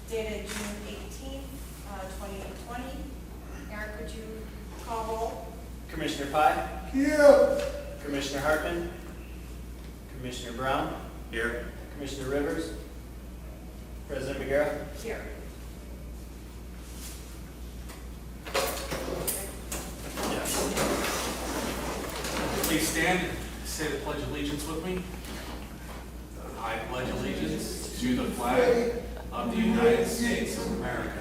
dated June 18th, 2020. Eric, would you call roll? Commissioner Pye? Here. Commissioner Hartman? Commissioner Brown? Here. Commissioner Rivers? President Magiera? Here. Yes. Please stand and say the Pledge of Allegiance with me. I pledge allegiance to the flag of the United States of America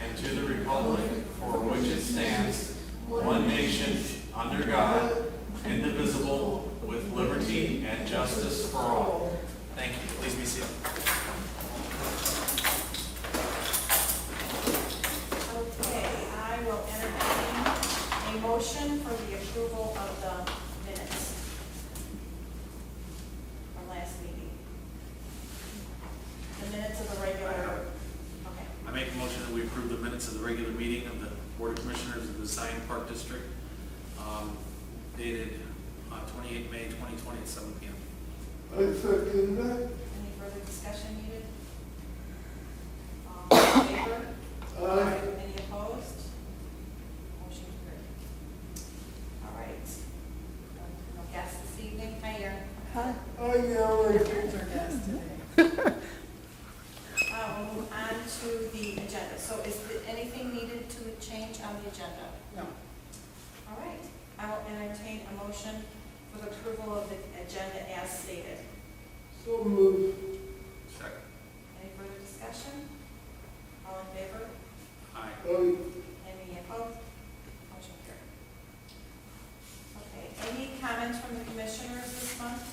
and to the republic for which it stands, one nation, under God, indivisible, with liberty and justice for all. Thank you. Please be seated. Okay, I will entertain a motion for the approval of the minutes from last meeting. The minutes of the regular, okay. I make a motion that we approve the minutes of the regular meeting of the Board of Commissioners of the Zion Park District, dated 28 May 2020 at 7 p.m. I second that. Any further discussion needed? All in favor? Aye. Any opposed? Motion carried. All right. No guests this evening. Hi, Erin. Hi. I know it. Here's our guest today. We'll move on to the agenda. So is there anything needed to change on the agenda? No. All right. I will entertain a motion for the approval of the agenda as stated. So moved. Second. Any further discussion? All in favor? Aye. Aye. Any opposed? Motion carried. Okay, any comments from the commissioners this month?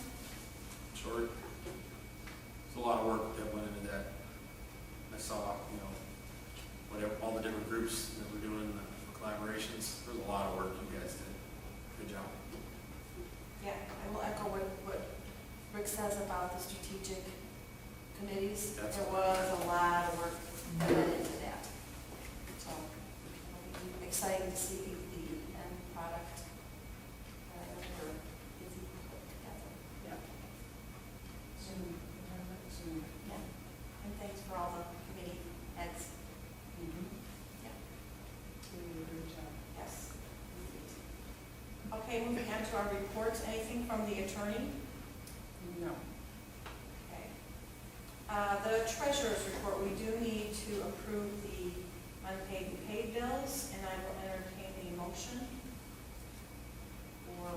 Short. There's a lot of work that went into that. I saw, whatever, all the different groups that were doing the collaborations. There's a lot of work you guys did. Good job. Yeah, I will echo what Rick says about the strategic committees. That's There was a lot of work that went into that. So it'll be exciting to see the end product that we're busy put together. Yeah. Soon. Soon. Yeah, and thanks for all the committee heads. Yeah, We did a good job. yes. Okay, moving on to our reports. Anything from the attorney? No. Okay. The treasurer's report, we do need to approve the unpaid and paid bills, and I will entertain a motion. Or, I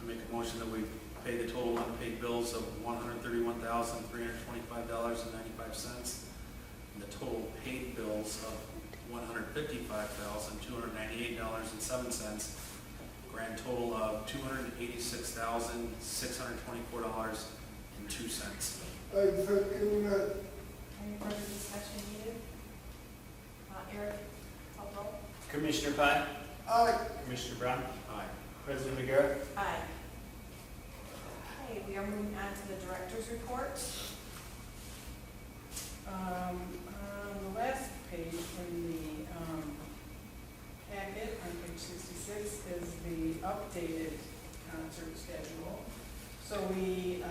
make a motion that we pay the total unpaid bills of $131,325.95, and the total paid bills of $155,298.07, grand total of $286,624.02. I second that. any further discussion needed? Eric, call roll. Commissioner Pye? Aye. Commissioner Brown? Aye. President Magiera? Aye. Okay, we are moving on to the director's report. On the last page in the packet, on page 66, is the updated concert schedule. So we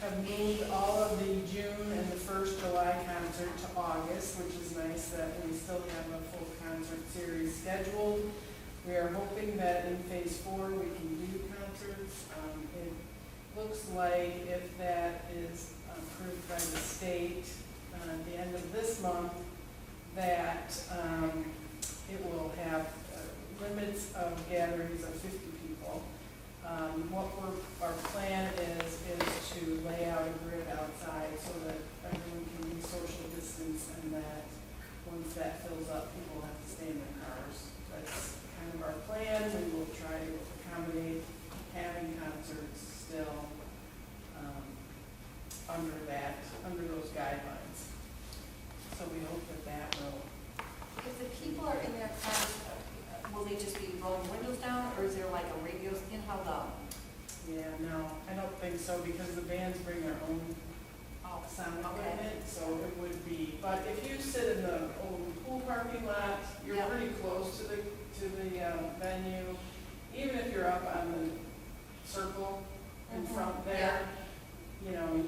have moved all of the June and the first July concert to August, which is nice that we still have a full concert series scheduled. We are hoping that in phase 4 we can do concerts. It looks like if that is approved by the state at the end of this month, that it will have limits of gatherings of 50 people. Our plan is to lay out a grid outside so that everyone can be social distance, and that once that fills up, people have to stay in their cars. That's kind of our plan. We will try to accommodate having concerts still under those guidelines. So we hope that will. If the people are in their cars, will they just be rolling windows down, or is there like a radio in? How loud? Yeah, no, I don't think so, because the bands bring their own Oh, sound okay. equipment, so it would be, but if you sit in the old pool parking lot, you're Yeah. pretty close to the venue. Even if you're up on the circle in Mhm, front there, you know,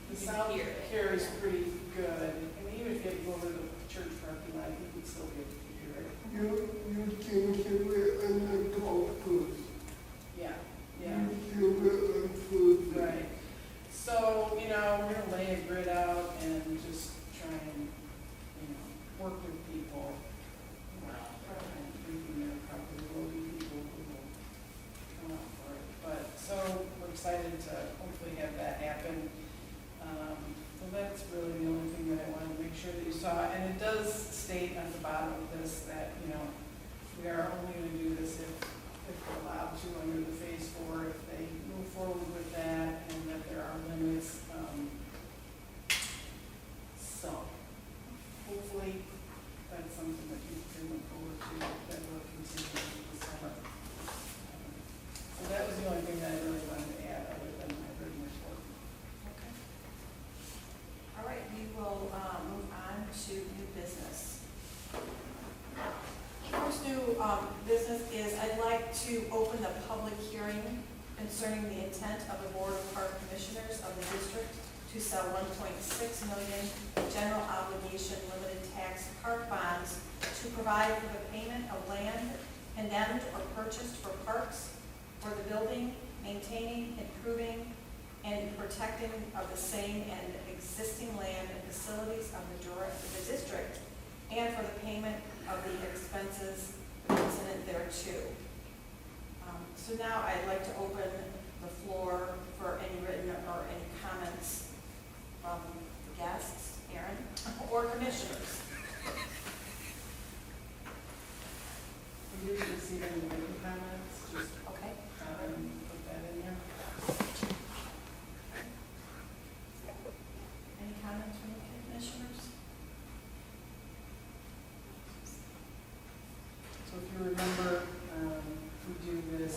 The You sound hear it, carries yeah. pretty good. I mean, even if you had to go over to the church parking lot, you would still be able to hear it. You can hear it in the golf course. Yeah, You yeah, hear it on Thursday. right. So, you know, we're gonna lay a grid out and just try and, you know, work with people. And thinking there probably will be people who will come out for it. But, so, we're excited to hopefully have that happen. So that's really the only thing that I wanted to make sure that you saw. And it does state at the bottom of this that, you know, we are only gonna do this if we're allowed to under the phase 4, if they move forward with that, and that there are limits. So, hopefully, that's something that you can look forward to, that will continue this summer. So that was the only thing that I really wanted to add, other than my written report. Okay. All right, we will move on to new business. First new business is I'd like to open the public hearing concerning the intent of the Board of Park Commissioners of the district to sell 1.6 million general obligation limited tax park bonds to provide for the payment of land condemned or purchased for parks, for the building, maintaining, improving, and protecting of the same and existing land and facilities of the district, and for the payment of the expenses incident thereto. So now I'd like to open the floor for any written or any comments from the guests, Aaron, or commissioners. We usually see any written comments, just Okay? put that in there. Any comments from the commissioners? So if you remember, we do this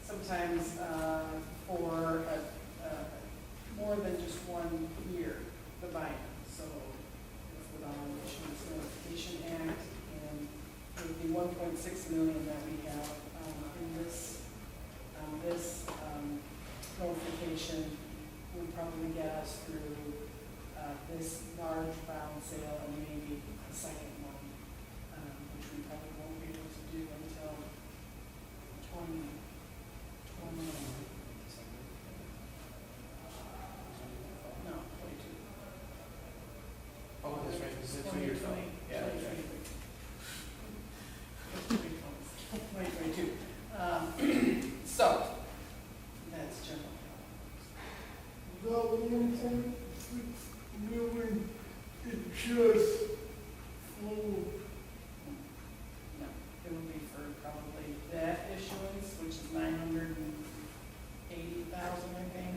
sometimes for more than just 1 year, the buy-in. So it's the Bond Issuance Notification Act, and with the 1.6 million that we have in this notification will probably get us through this large bond sale and maybe a second one, which we probably won't be able to do until 2021. No, 22. Oh, that's right, it's a 2-year film. Yeah, that's right. 2022. So, that's general. The 1.6 million is just for No, it would be for probably that issuance, which is 980,000, I think,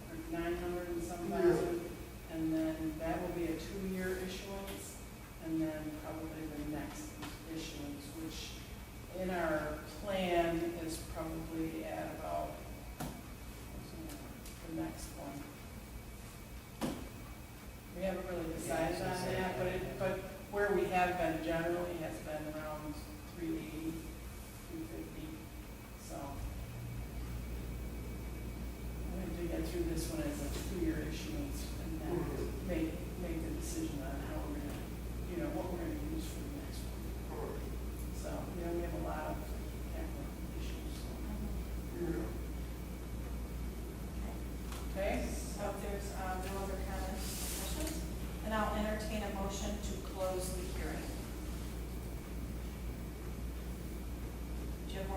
or 900 and some thousand. And then that will be a 2-year issuance, and then probably the next issuance, which in our plan is probably at about the next one. We haven't really decided on that, but where we have been generally has been around 380, 350, so. We have to get through this one as a 2-year issuance, and then make the decision on how we're gonna, what we're gonna use for the next one. So, we have a lot of capital issues, so. Okay? So if there's no other comments or questions, then I'll entertain a motion to close the hearing. Do you have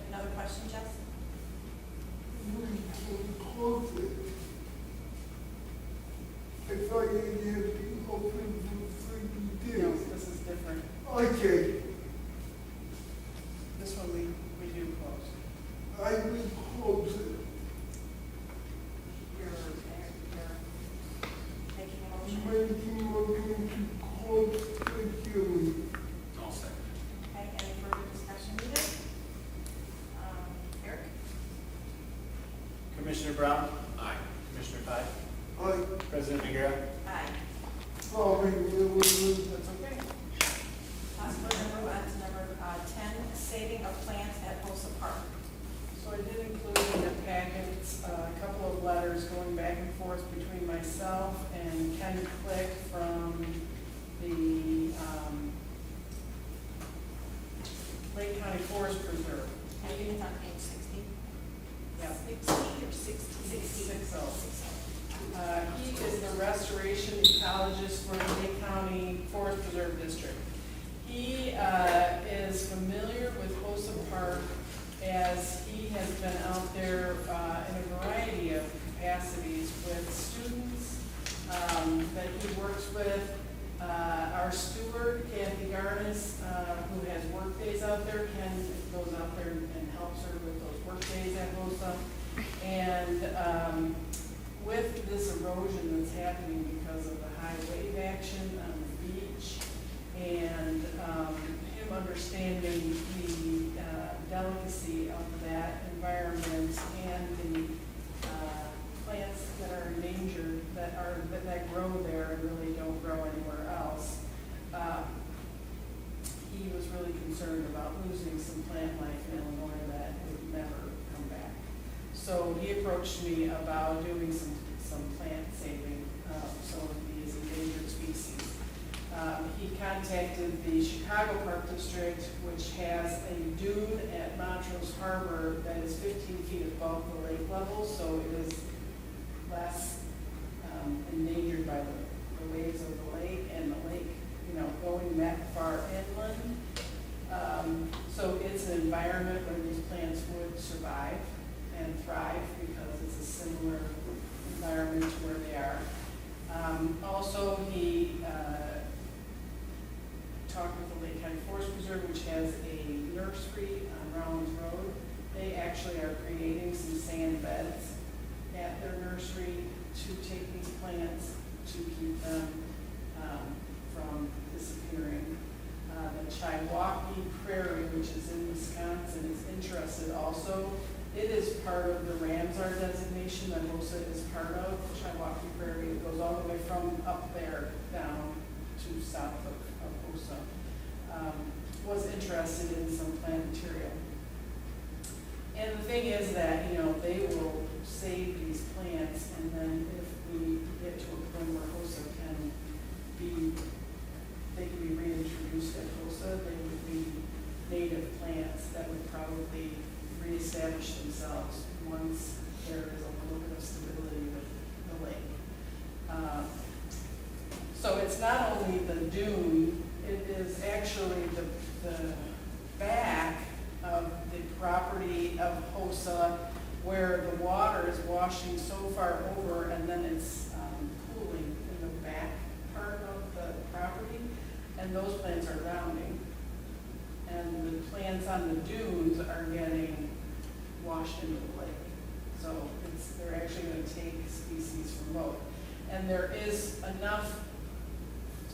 another question, Jess? we can close it. I thought you had been open for 3 No, days. this is different. Okay, This one we do close. I will close it. You're making a motion? Making a motion to close the hearing. All second. Okay, any further discussion needed? Eric? Commissioner Brown, Aye. Commissioner Pye, I President McGarrett, Aye. probably will. That's okay. We're going to move on to number 10, saving of plants at Bolsa Park. So I did include in the packets a couple of letters going back back and forth between myself and Ken Click from the Lake County Forest Preserve. Are you on page 60? Yeah. 60 or 60? 60. He is the restoration ecologist for the Lake County Forest Preserve District. He is familiar with HOSA Park as he has been out there in a variety of capacities with students that he works with. Our steward, Kathy Garnis, who has work days out there, Ken goes out there and helps her with those work days at HOSA. And with this erosion that's happening because of the high wave action on the beach and him understanding the delicacy of that environment and the plants that are endangered, that grow there and really don't grow anywhere else. He was really concerned about losing some plant life in Illinois that would never come back. So he approached me about doing some plant saving of some of these endangered species. He contacted the Chicago Park District, which has a dune at Montrose Harbor that is 15 feet above the lake level, so it is less endangered by the waves of the lake and the lake, going that far inland. So it's an environment where these plants would survive and thrive because it's a similar environment to where they are. Also, he talked with the Lake County Forest Preserve, which has a nursery on Rollins Road. They actually are creating some sand beds at their nursery to take these plants to keep them from disappearing. The Chiwaukee Prairie, which is in Wisconsin, is interested also. It is part of the Ramsar designation that HOSA is part of. The Chiwaukee Prairie, it goes all the way from up there down to south of HOSA. Was interested in some plant material. And the thing is that, they will save these plants, and then if we get to a point where HOSA they can be reintroduced at HOSA, they would be native plants that would probably reestablish themselves once there is a little bit of stability with the lake. So it's not only the dune, it is actually the back of the property of HOSA where the water is washing so far over and then it's pooling in the back part of the property, and those plants are drowning. And the plants on the dunes are getting washed into the lake. So they're actually going to take species from both. And there is enough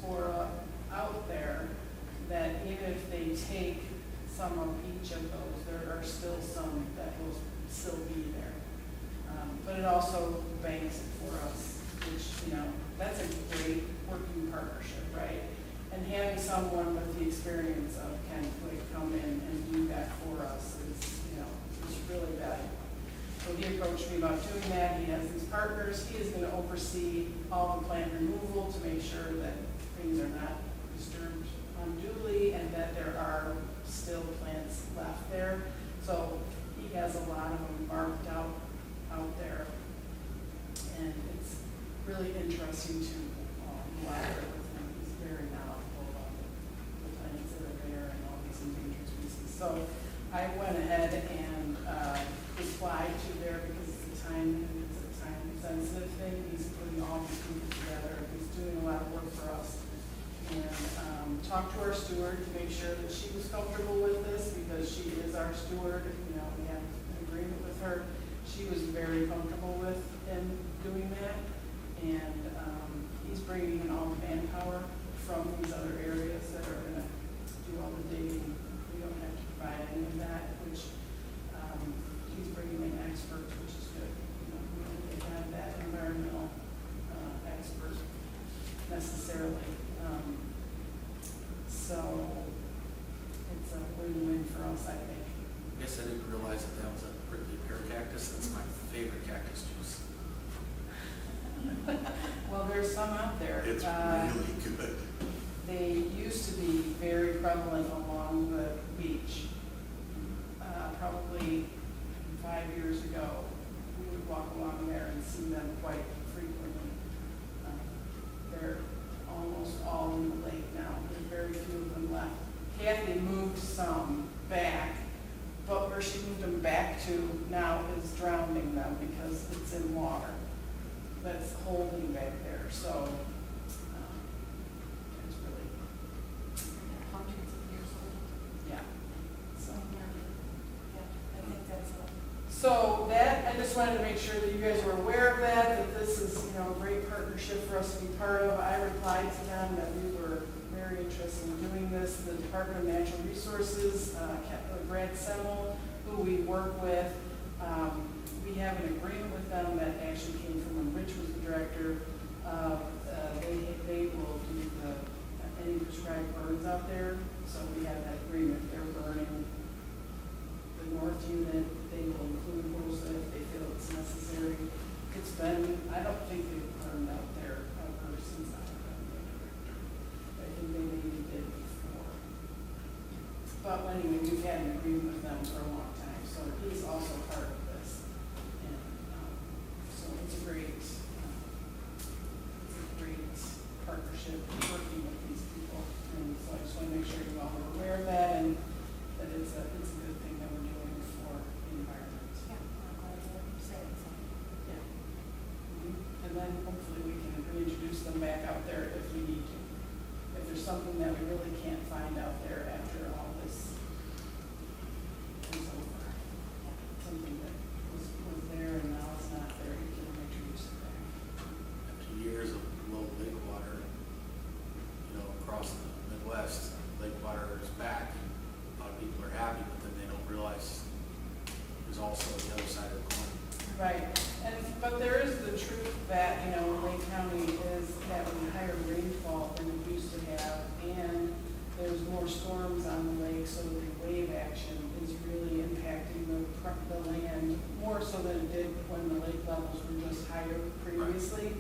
flora out there that even if they take some of each of those, there are still some that will still be there. But it also banks it for us, which, that's a great working partnership, right? And having someone with the experience of Ken Quick come in and do that for us is really valuable. So he approached me about doing that. He has these partners. He is going to oversee all the plant removal to make sure that things are not disturbed unduly and that there are still plants left there. So he has a lot of them marked out there. And it's really interesting to collaborate with him. He's very knowledgeable about the plants that are there and all these endangered species. So I went ahead and replied to there because it's a time-sensitive thing. He's putting all these people together. He's doing a lot of work for us. And talked to our steward to make sure that she was comfortable with this because she is our steward. We have an agreement with her. She was very comfortable with him doing that. And he's bringing in all the manpower from these other areas that are going to do all the digging. We don't have to provide any of that, which he's bringing in experts, which is good. We don't really have that environmental expert necessarily. So it's a win-win for us, I think. I guess I didn't realize that was a prickly pear cactus. That's my favorite cactus juice. there's some out there. It's really good. They used to be very prevalent along the beach. Probably 5 years ago, we would walk along there and see them quite frequently. They're almost all in the lake now. There's very few of them left. Kathy moved some back, but where she moved them back to now is drowning them because it's in water that's holding back there. So it's really, Hundreds of years old. yeah. So. Yeah, I think that's a. So that, I just wanted to make sure that you guys were aware of that this is, a great partnership for us to be part of. I replied to them that we were very interested in doing this. The Department of Natural Resources, Brad Semmel, who we work with, we have an agreement with them that actually came from when Rich was the director. They will do any prescribed burns out there. So we have that agreement. They're burning the north unit. They will include those if they feel it's necessary. It's been, I don't think they've burned out there ever since I've been the director. I think they maybe did before. But anyway, we've had an agreement with them for a long time, so he's also part of this. And so it's a great partnership working with these people. And so I just want to make sure you all are aware of that and that it's a good thing that we're doing for the environment. Yeah, I'm glad you said it. Yeah. And then hopefully we can reintroduce them back out there if we need to. If there's something that we really can't find out there after all this is over. Something that was there and now is not there, you can introduce it back. After years of low lake water, across the Midwest, lake water is back. A lot of people are happy, but then they don't realize there's also the other side of the coin. Right, but there is the truth that, Lake County is having higher rainfall than it used to have, and there's more storms on the lake, so the wave action is really impacting the land more so than it did when the lake levels were just higher previously.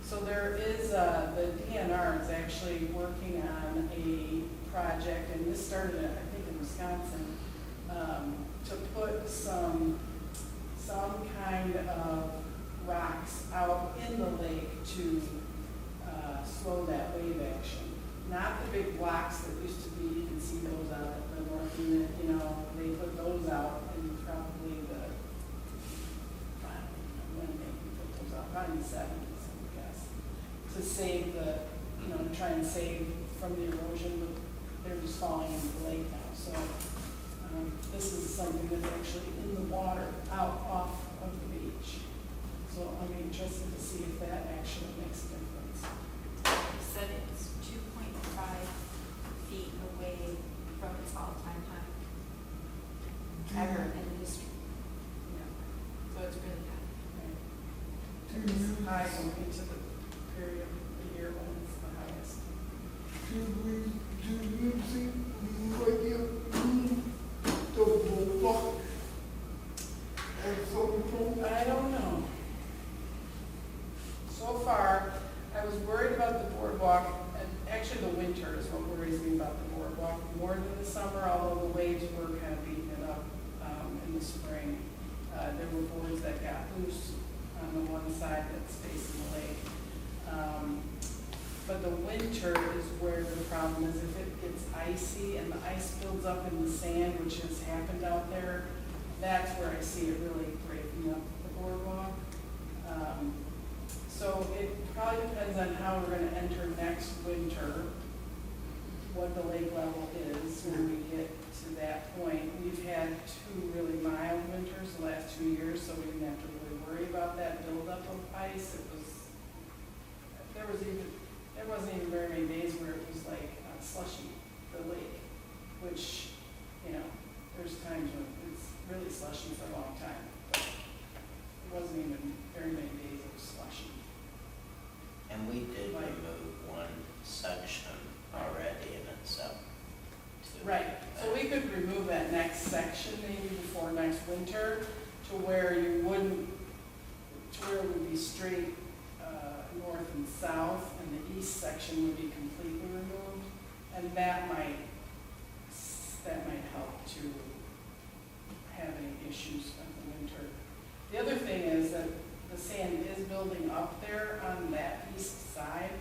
So there is, the DNR is actually working on a project, and this started, I think, in Wisconsin, to put some kind of rocks out in the lake to slow that wave action. Not the big blocks that used to be, you can see those out at the north unit, they put those out in probably when they put those out, probably in the 70s, I guess, to save to try and save from the erosion, but they're just falling into the lake now. So this is something that's actually in the water out off of the beach. So I'm interested to see if that actually makes a difference. You said it's 2.5 feet away from its all-time high ever in history. Yeah. So it's really high. It's high going into the period of the year when it's the highest. Do you think we might get room to walk at some point? I don't know. So far, I was worried about the boardwalk, and actually the winter is what worries me about the boardwalk more than the summer, although the waves were kind of beating it up in the spring. There were boards that got loose on the one side that's facing the lake. But the winter is where the problem is. If it gets icy and the ice builds up in the sand, which has happened out there, that's where I see it really breaking up the boardwalk. So it probably depends on how we're going to enter next winter, what the lake level is when we get to that point. We've had 2 really mild winters the last 2 years, so we didn't have to really worry about that buildup of ice. There wasn't even very many days where it was like slushy, the lake, which, there's times when it's really slushy for a long time, but it wasn't even very many days it was slushy. And we did remove one section already in itself. Right, so we could remove that next section maybe before next winter to where it would be straight north and south. east section would be completely removed, and that might help to have any issues in the winter. The other thing is that the sand is building up there on that east side,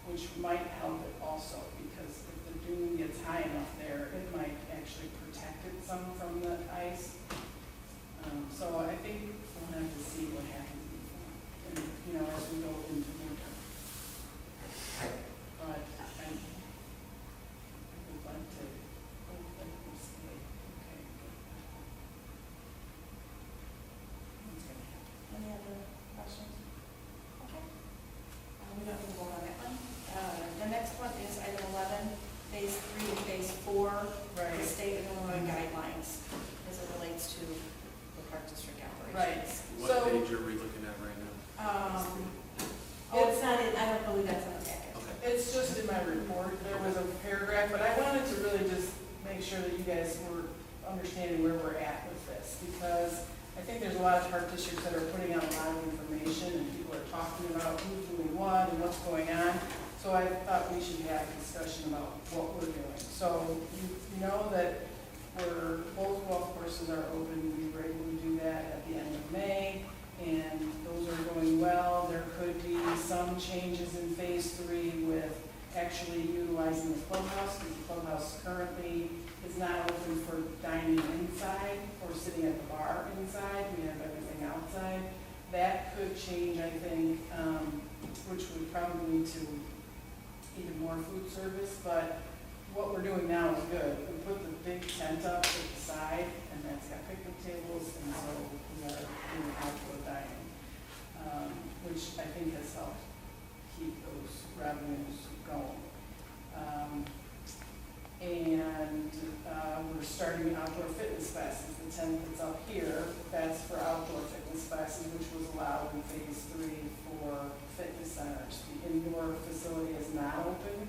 which might help it also, because if the dune gets high enough there, it might actually protect it some from the ice. So I think we'll have to see what happens, and, you know, as we go into winter. But I would like to hope that we stay okay. What's gonna happen? Any other questions? Okay. We don't have to vote on that one. The next one is item 11, phase 3 and phase 4. Right. The state of Illinois guidelines as it relates to the park district Right. operations. What So- page are we looking at right now? Oh, it's not in, I don't believe that's in the packet. Okay. It's just in my report, there was a paragraph, but I wanted to really just make sure that you guys were understanding where we're at with this, because I think there's a lot of park districts that are putting out a lot of information, and people are talking about who's doing what and what's going on. So I thought we should have a discussion about what we're doing. So you know that both golf courses are open, we were able to do that at the end of May, and those are going well. There could be some changes in phase 3 with actually utilizing the clubhouse, because the clubhouse currently is not open for dining inside or sitting at the bar inside. We have everything outside. That could change, I think, which would probably lead to even more food service, but what we're doing now is good. We put the big tent up at the side, and that's got picnic tables, and so we are doing outdoor dining, which I think has helped keep those revenues going. We're starting outdoor fitness classes. The tent that's up here, that's for outdoor fitness classes, which was allowed in phase 3 for fitness centers. The indoor facility is not open.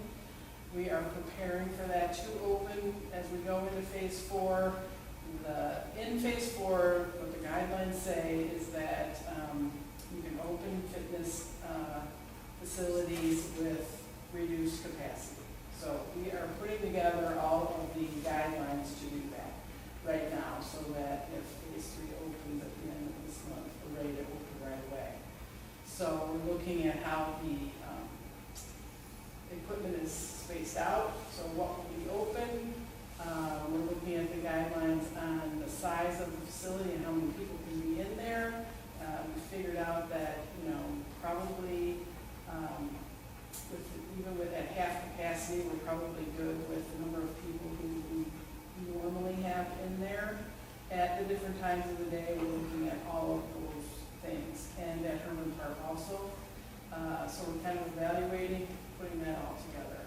We are preparing for that to open as we go into phase 4. In phase 4, what the guidelines say is that you can open fitness facilities with reduced capacity. So we are putting together all of the guidelines to do that right now, so that if phase 3 opens at the end of this month, we're ready to open right away. So we're looking at how the equipment is spaced out, so what will be open. We're looking at the guidelines on the size of the facility and how many people can be in there. We figured out that, probably even with at half capacity, we're probably good with the number of people who we normally have in there. At the different times of the day, we're looking at all of those things, and at Herman Park also. So we're kind of evaluating, putting that all together.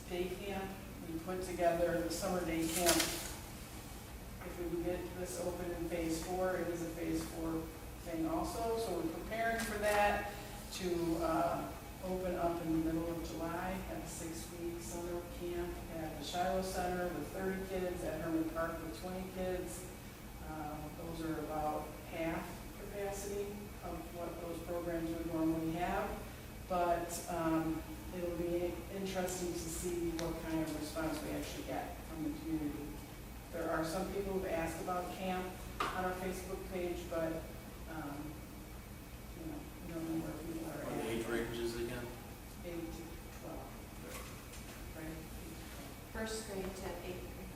Day camp, we put together the summer day camp. If we can get this open in phase 4, it is a phase 4 thing also, so we're preparing for that to open up in the middle of July, have a 6-week summer camp at the Shiloh Center with 30 kids, at Herman Park with 20 kids. Those are about half capacity of what those programs would normally have, but it'll be interesting to see what kind of response we actually get from the community. There are some people who've asked about camp on our Facebook page, but we don't know where people are What are the at. age ranges again? 8 to 12, right? 8 to 12. First grade to 8th grade.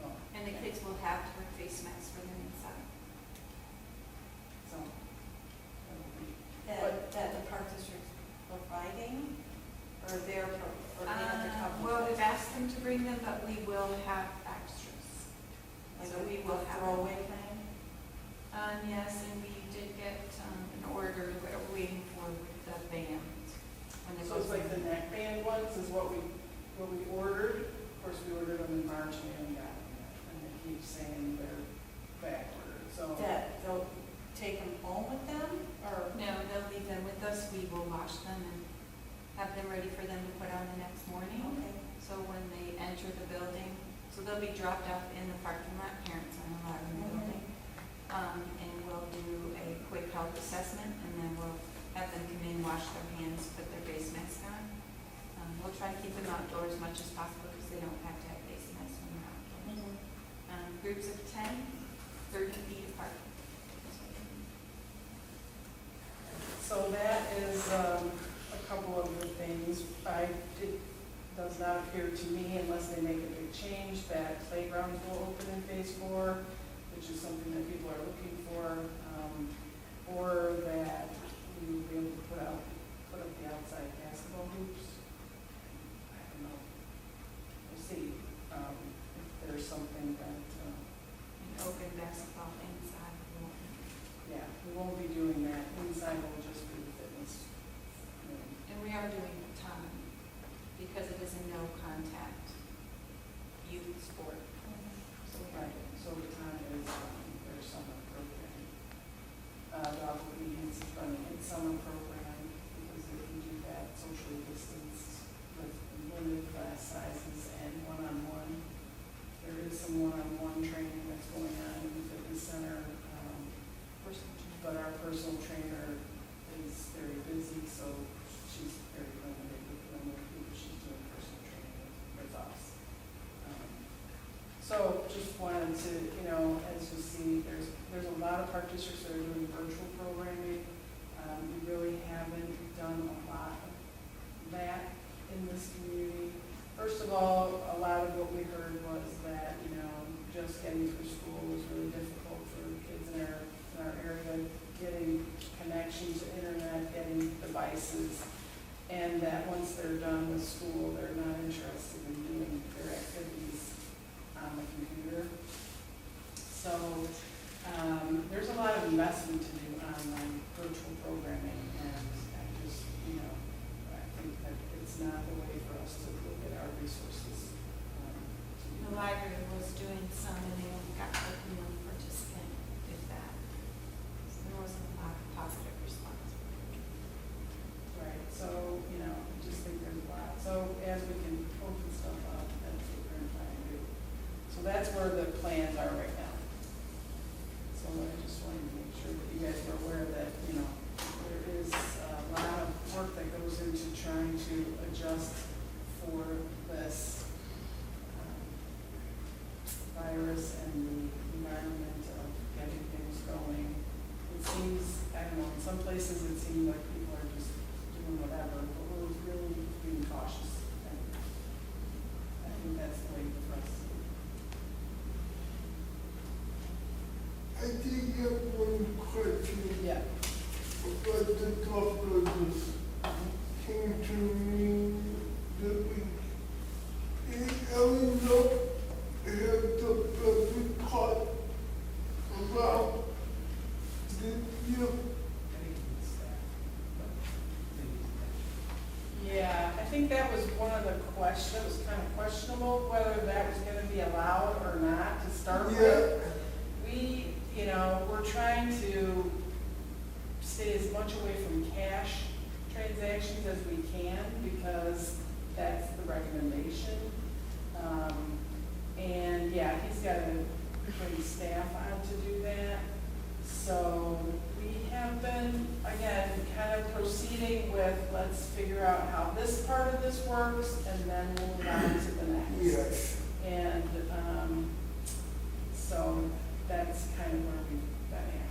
Well, And the kids will have to wear face masks for their inside. so, that'll be- That the park district's providing, or they're, or they have to come? Well, we've asked them to bring them, but we will have extras. Like So we a will have. throwaway thing? Yes, and we did get an order that we're waiting for with the band. When it So it's goes like the in. neck band ones is what we ordered. Of course, we ordered them in March and we haven't gotten them yet. And they keep saying they're back ordered, so. That they'll take them home with them, or? No, they'll leave them with us. We will wash them and have them ready for them to put on the next morning. Okay. So when they enter the building, so they'll be dropped off in the parking lot, parents aren't allowed in the building. And we'll do a quick health assessment, and then we'll have them them come in, wash their hands, put their face mask on. We'll try to keep them outdoors as much as possible because they don't have to have face masks when they're outdoors. Groups of 10, 30 feet apart. So that is a couple of the things. It does not appear to me, unless they make a big change, that playgrounds will open in phase 4, which is something that people are looking for, or that we will be able to put up the outside basketball hoops. I don't know. We'll see if there's something that, Open basketball inside. yeah, we won't be doing that. Inside will just be the fitness room. And we are doing a ton because it is a no contact youth sport. So we are Right, doing. so the time is their summer program. Dog obedience is running in summer program because they can do that socially distanced with limited class sizes and one-on-one. There is some one-on-one training that's going on in the fitness center, Personal training. but our personal trainer is very busy, so she's very limited with who she's doing personal training with us. So just wanted to, as you see, there's a lot of park districts that are doing virtual programming. We really haven't done a lot of that in this community. First of all, a lot of what we heard was that, just getting through school was really difficult for kids in our area, getting connection to internet, getting devices, and that once they're done with school, they're not interested in doing their activities on the computer. So there's a lot of investment to do on virtual programming, and I just, I think that it's not the way for us to look at our resources. The library was doing some and they only got like one participant, if that. So there wasn't a lot of positive response. Right, so, I just think there's a lot. So as we can open stuff up, that's what we're going to try and do. So that's where the plans are right now. So I just wanted to make sure that you guys are aware that, there is a lot of work that goes into trying to adjust for this virus and the environment of getting things going. It seems, I don't know, in some places it seems like people are just doing whatever, but we're really being cautious. And I think that's the way for us. I did have one question Yeah. about the golf courses. Came to me that we, Ellen, have the perfect caught about the, Yeah, I think that was one of the questions, that was kind of questionable, whether that was gonna be allowed or not to start with. We, we're trying to stay as much away from cash transactions as we can because that's the recommendation. And yeah, he's got to bring staff on to do that. So we have been, again, kind of proceeding with, let's figure out how this part of this works and then move on to the next. yes. And so that's kind of where we've been at.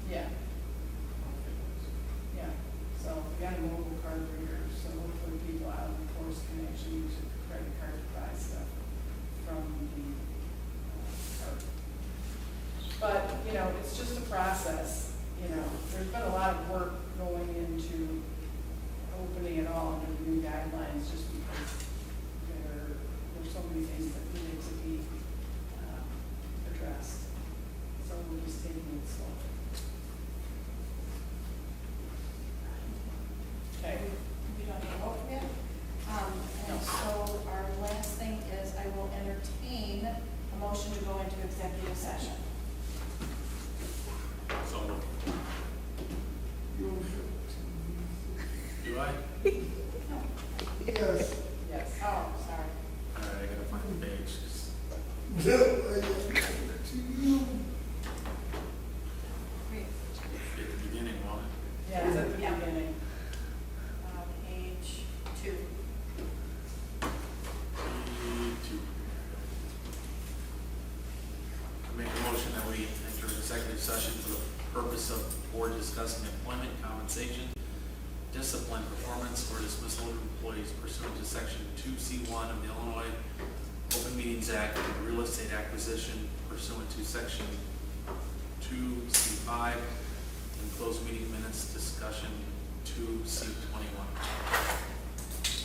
Yeah, yeah. So we got a mobile card reader, so hopefully people out of the course can actually use a credit card to buy stuff from the card. But, it's just a process, There's been a lot of work going into opening it all under the new guidelines just because there's so many things that needed to be addressed. So we're just taking it slow. Okay. We don't need to vote yet. And so our last thing is I will entertain a motion to go into executive session. So, You do I? yes. Yes. Oh, sorry. All right, I gotta find the page. 'Cause session for the purpose of board discussing employment, compensation, discipline, performance, or dismissal of employees pursuant to section 2C1 of the Illinois Open Meetings Act and real estate acquisition pursuant to section 2C5 and closed meeting minutes discussion 2C21.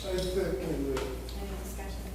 I second it. Any discussion?